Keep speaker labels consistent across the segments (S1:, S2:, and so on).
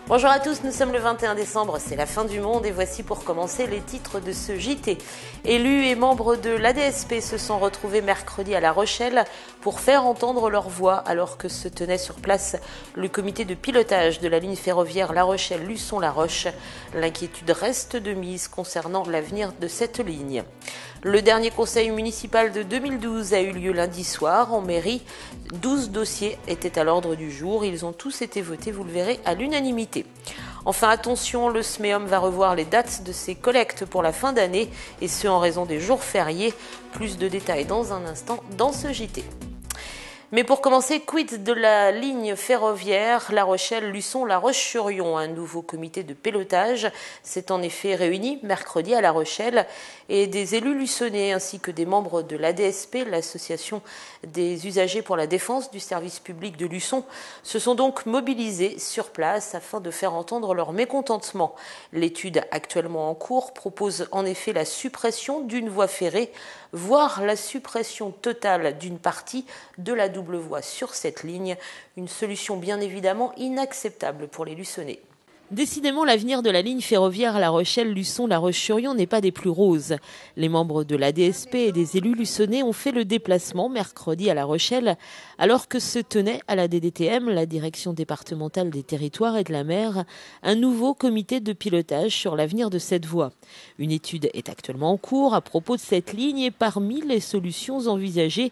S1: Bonjour à tous, nous sommes le 21 décembre, c'est la fin du monde et voici pour commencer les titres de ce JT. Élus et membres de l'ADSP se sont retrouvés mercredi à La Rochelle pour faire entendre leur voix alors que se tenait sur place le comité de pilotage de la ligne ferroviaire La Rochelle-Luçon-La Roche. L'inquiétude reste de mise concernant l'avenir de cette ligne. Le dernier conseil municipal de 2012 a eu lieu lundi soir en mairie. 12 dossiers étaient à l'ordre du jour. Ils ont tous été votés, vous le verrez, à l'unanimité. Enfin, attention, le SMEOM va revoir les dates de ses collectes pour la fin d'année, et ce en raison des jours fériés. Plus de détails dans un instant dans ce JT. Mais pour commencer, quid de la ligne ferroviaire La Rochelle-Luçon-La Roche-sur-Yon. Un nouveau comité de pilotage s'est en effet réuni mercredi à La Rochelle et des élus luçonnais ainsi que des membres de l'ADSP, l'association des usagers pour la défense du service public de Luçon, se sont donc mobilisés sur place afin de faire entendre leur mécontentement. L'étude actuellement en cours propose en effet la suppression d'une voie ferrée, voire la suppression totale d'une partie de la double voie sur cette ligne, une solution bien évidemment inacceptable pour les Luçonnais. Décidément, l'avenir de la ligne ferroviaire La Rochelle-Luçon-La Roche-sur-Yon n'est pas des plus roses. Les membres de l'ADSP et des élus luçonnais ont fait le déplacement mercredi à La Rochelle, alors que se tenait à la DDTM, la Direction départementale des territoires et de la mer, un nouveau comité de pilotage sur l'avenir de cette voie. Une étude est actuellement en cours à propos de cette ligne et parmi les solutions envisagées,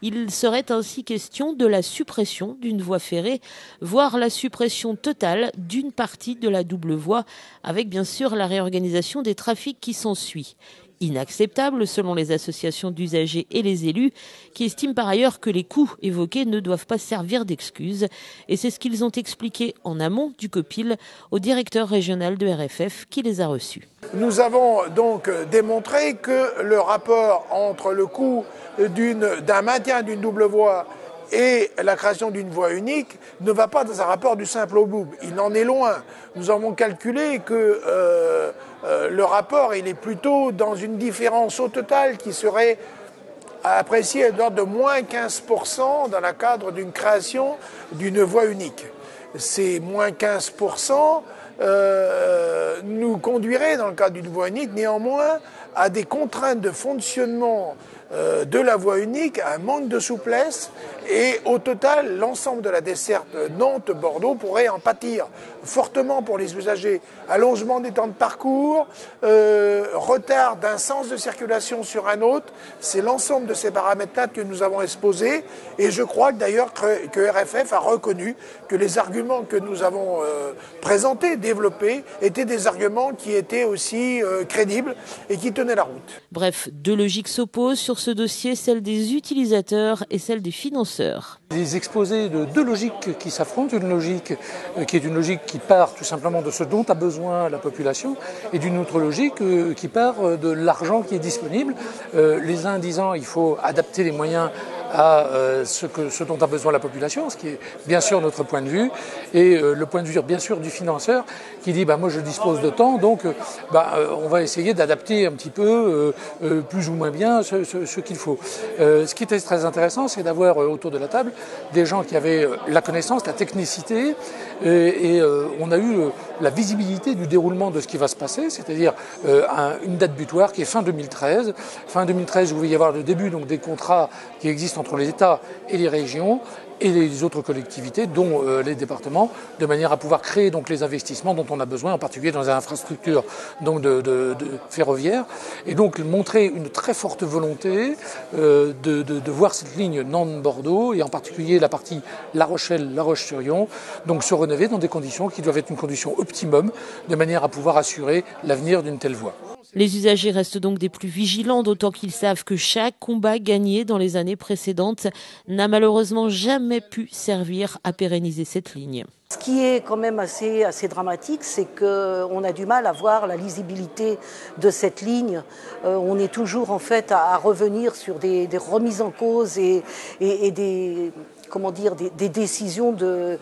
S1: il serait ainsi question de la suppression d'une voie ferrée, voire la suppression totale d'une partie de la double voie, avec bien sûr la réorganisation des trafics qui s'ensuit. Inacceptable selon les associations d'usagers et les élus, qui estiment par ailleurs que les coûts évoqués ne doivent pas servir d'excuse. Et c'est ce qu'ils ont expliqué en amont du COPIL au directeur régional de RFF qui les a reçus.
S2: Nous avons donc démontré que le rapport entre le coût d'un maintien d'une double voie et la création d'une voie unique ne va pas dans un rapport du simple au bout. Il en est loin. Nous avons calculé que le rapport il est plutôt dans une différence au total qui serait appréciée de l'ordre de moins 15% dans le cadre d'une création d'une voie unique. Ces moins 15% nous conduirait, dans le cadre d'une voie unique, néanmoins, à des contraintes de fonctionnement de la voie unique, à un manque de souplesse, et au total, l'ensemble de la desserte Nantes-Bordeaux pourrait en pâtir fortement pour les usagers. Allongement des temps de parcours, retard d'un sens de circulation sur un autre, c'est l'ensemble de ces paramètres-là que nous avons exposés, et je crois que d'ailleurs que RFF a reconnu que les arguments que nous avons présentés, développés, étaient des arguments qui étaient aussi crédibles et qui tenaient la route.
S1: Bref, deux logiques s'opposent sur ce dossier, celle des utilisateurs et celle des financeurs.
S3: Les exposés de deux logiques qui s'affrontent, une logique qui est une logique qui part tout simplement de ce dont a besoin la population et d'une autre logique qui part de l'argent qui est disponible. Les uns disant il faut adapter les moyens à ce dont a besoin la population, ce qui est bien sûr notre point de vue, et le point de vue bien sûr du financeur qui dit moi je dispose de temps, donc on va essayer d'adapter un petit peu plus ou moins bien ce qu'il faut. Ce qui était très intéressant, c'est d'avoir autour de la table des gens qui avaient la connaissance, la technicité, et on a eu la visibilité du déroulement de ce qui va se passer, c'est-à-dire une date butoir qui est fin 2013. Fin 2013, vous va y avoir le début donc des contrats qui existent entre les États et les régions et les autres collectivités, dont les départements, de manière à pouvoir créer donc les investissements dont on a besoin, en particulier dans les infrastructures donc de ferroviaires, et donc montrer une très forte volonté de voir cette ligne Nantes-Bordeaux, et en particulier la partie La Rochelle-La Roche-sur-Yon, donc se rénover dans des conditions qui doivent être une condition optimum, de manière à pouvoir assurer l'avenir d'une telle voie.
S1: Les usagers restent donc des plus vigilants, d'autant qu'ils savent que chaque combat gagné dans les années précédentes n'a malheureusement jamais pu servir à pérenniser cette ligne.
S4: Ce qui est quand même assez dramatique, c'est qu'on a du mal à voir la lisibilité de cette ligne. On est toujours en fait à revenir sur des remises en cause et des décisions de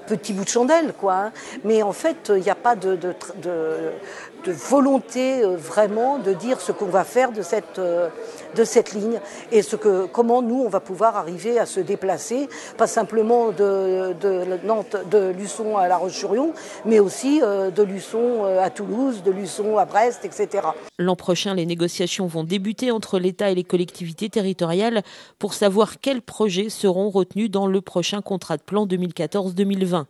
S4: petits bouts de chandelle, quoi. Mais en fait, il n'y a pas de volonté vraiment de dire ce qu'on va faire de cette ligne et comment nous on va pouvoir arriver à se déplacer, pas simplement de Nantes, de Luçon à La Roche-sur-Yon, mais aussi de Luçon à Toulouse, de Luçon à Brest, etc.
S1: L'an prochain, les négociations vont débuter entre l'État et les collectivités territoriales pour savoir quels projets seront retenus dans le prochain contrat de plan 2014-2020.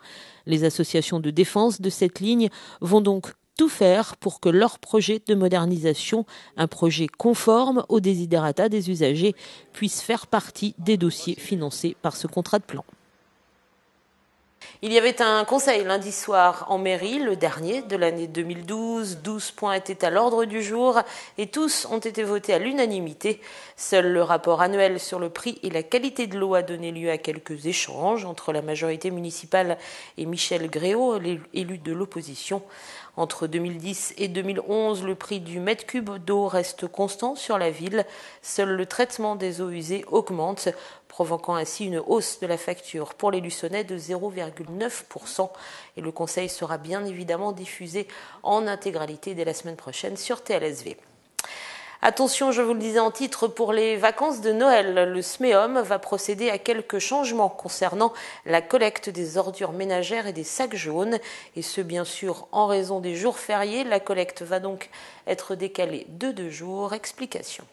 S1: Les associations de défense de cette ligne vont donc tout faire pour que leur projet de modernisation, un projet conforme aux desiderata des usagers, puisse faire partie des dossiers financés par ce contrat de plan. Il y avait un conseil lundi soir en mairie, le dernier de l'année 2012. 12 points étaient à l'ordre du jour et tous ont été votés à l'unanimité. Seul le rapport annuel sur le prix et la qualité de l'eau a donné lieu à quelques échanges entre la majorité municipale et Michel Gréau, l'élu de l'opposition. Entre 2010 et 2011, le prix du mètre cube d'eau reste constant sur la ville. Seul le traitement des eaux usées augmente, provoquant ainsi une hausse de la facture pour les Luçonnais de 0,9%. Et le conseil sera bien évidemment diffusé en intégralité dès la semaine prochaine sur TLSV. Attention, je vous le disais en titre, pour les vacances de Noël, le SMEOM va procéder à quelques changements concernant la collecte des ordures ménagères et des sacs jaunes. Et ce, bien sûr, en raison des jours fériés. La collecte va donc être décalée de 2 jours. Explication.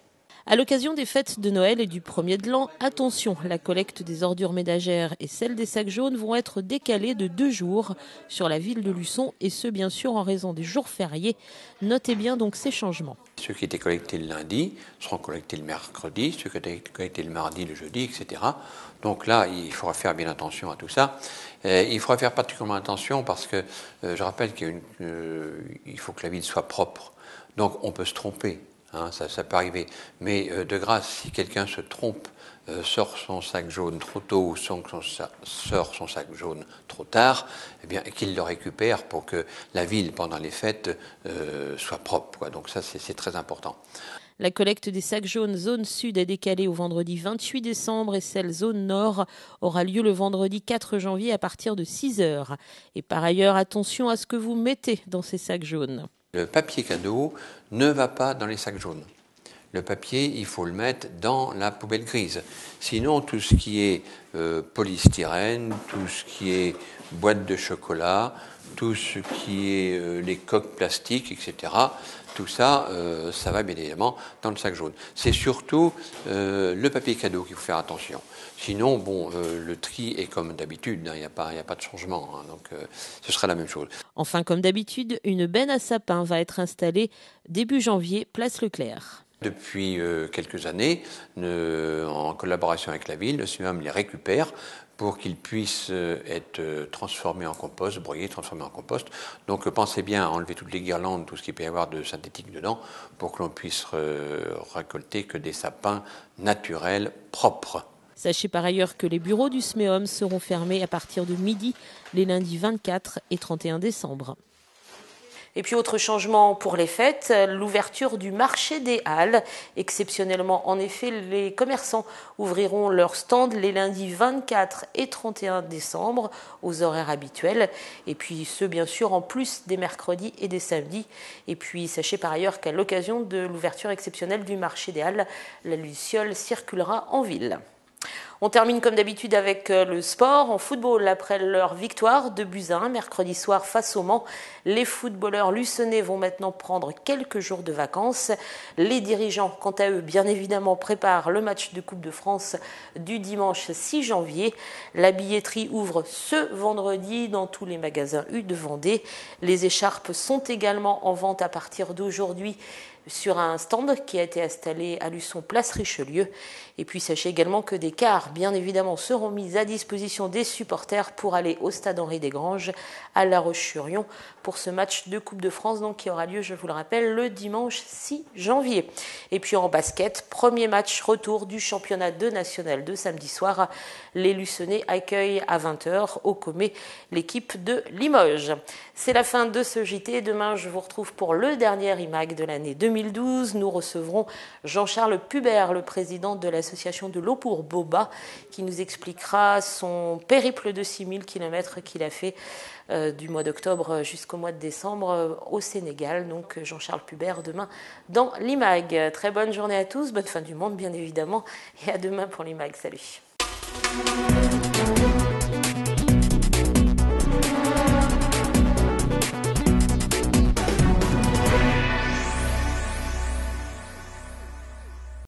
S1: À l'occasion des fêtes de Noël et du 1er de l'an, attention, la collecte des ordures ménagères et celle des sacs jaunes vont être décalées de 2 jours sur la ville de Luçon, et ce, bien sûr, en raison des jours fériés. Notez bien donc ces changements.
S5: Ceux qui étaient collectés le lundi seront collectés le mercredi, ceux qui étaient collectés le mardi, le jeudi, etc. Donc là, il faudra faire bien attention à tout ça. Il faudra faire particulièrement attention parce que je rappelle qu'il faut que la ville soit propre. Donc on peut se tromper. Ça peut arriver. Mais de grâce, si quelqu'un se trompe, sort son sac jaune trop tôt ou sort son sac jaune trop tard, eh bien, qu'il le récupère pour que la ville, pendant les fêtes, soit propre, quoi. Donc ça, c'est très important.
S1: La collecte des sacs jaunes zone sud est décalée au vendredi 28 décembre et celle zone nord aura lieu le vendredi 4 janvier à partir de 6h. Et par ailleurs, attention à ce que vous mettez dans ces sacs jaunes.
S5: Le papier cadeau ne va pas dans les sacs jaunes. Le papier, il faut le mettre dans la poubelle grise. Sinon, tout ce qui est polystyrène, tout ce qui est boîte de chocolat, tout ce qui est les coques plastiques, etc., tout ça, ça va bien évidemment dans le sac jaune. C'est surtout le papier cadeau qu'il faut faire attention. Sinon, bon, le tri est comme d'habitude, il n'y a pas de changement, donc ce sera la même chose.
S1: Enfin, comme d'habitude, une benne à sapin va être installée début janvier, place Leclerc.
S5: Depuis quelques années, en collaboration avec la ville, le SMEOM les récupère pour qu'ils puissent être transformés en compost, broyés, transformés en compost. Donc pensez bien à enlever toutes les guirlandes, tout ce qu'il peut y avoir de synthétique dedans, pour que l'on puisse récolter que des sapins naturels, propres.
S1: Sachez par ailleurs que les bureaux du SMEOM seront fermés à partir de midi les lundis 24 et 31 décembre. Et puis autre changement pour les fêtes, l'ouverture du marché des Halles. Exceptionnellement, en effet, les commerçants ouvriront leurs stands les lundis 24 et 31 décembre aux horaires habituels. Et puis ceux bien sûr en plus des mercredis et des samedis. Et puis sachez par ailleurs qu'à l'occasion de l'ouverture exceptionnelle du marché des Halles, la luciole circulera en ville. On termine comme d'habitude avec le sport. En football, après leur victoire de buts à 1 mercredi soir face au Mans, les footballeurs luçonnais vont maintenant prendre quelques jours de vacances. Les dirigeants, quant à eux, bien évidemment, préparent le match de Coupe de France du dimanche 6 janvier. La billetterie ouvre ce vendredi dans tous les magasins U de Vendée. Les écharpes sont également en vente à partir d'aujourd'hui sur un stand qui a été installé à Luçon, place Richelieu. Et puis sachez également que des cars, bien évidemment, seront mis à disposition des supporters pour aller au stade Henri-Desgranges à La Roche-sur-Yon pour ce match de Coupe de France, donc qui aura lieu, je vous le rappelle, le dimanche 6 janvier. Et puis en basket, premier match retour du championnat 2 national de samedi soir. Les Luçonnais accueillent à 20h au Comet l'équipe de Limoges. C'est la fin de ce JT. Demain, je vous retrouve pour le dernier IMAG de l'année 2012. Nous recevrons Jean-Charles Pubert, le président de l'association de l'eau pour Boba. qui nous expliquera son périple de 6000 km qu'il a fait du mois d'octobre jusqu'au mois de décembre au Sénégal. Donc Jean-Charles Pubert demain dans l'IMAG. Très bonne journée à tous, bonne fin du monde bien évidemment, et à demain pour l'IMAG. Salut.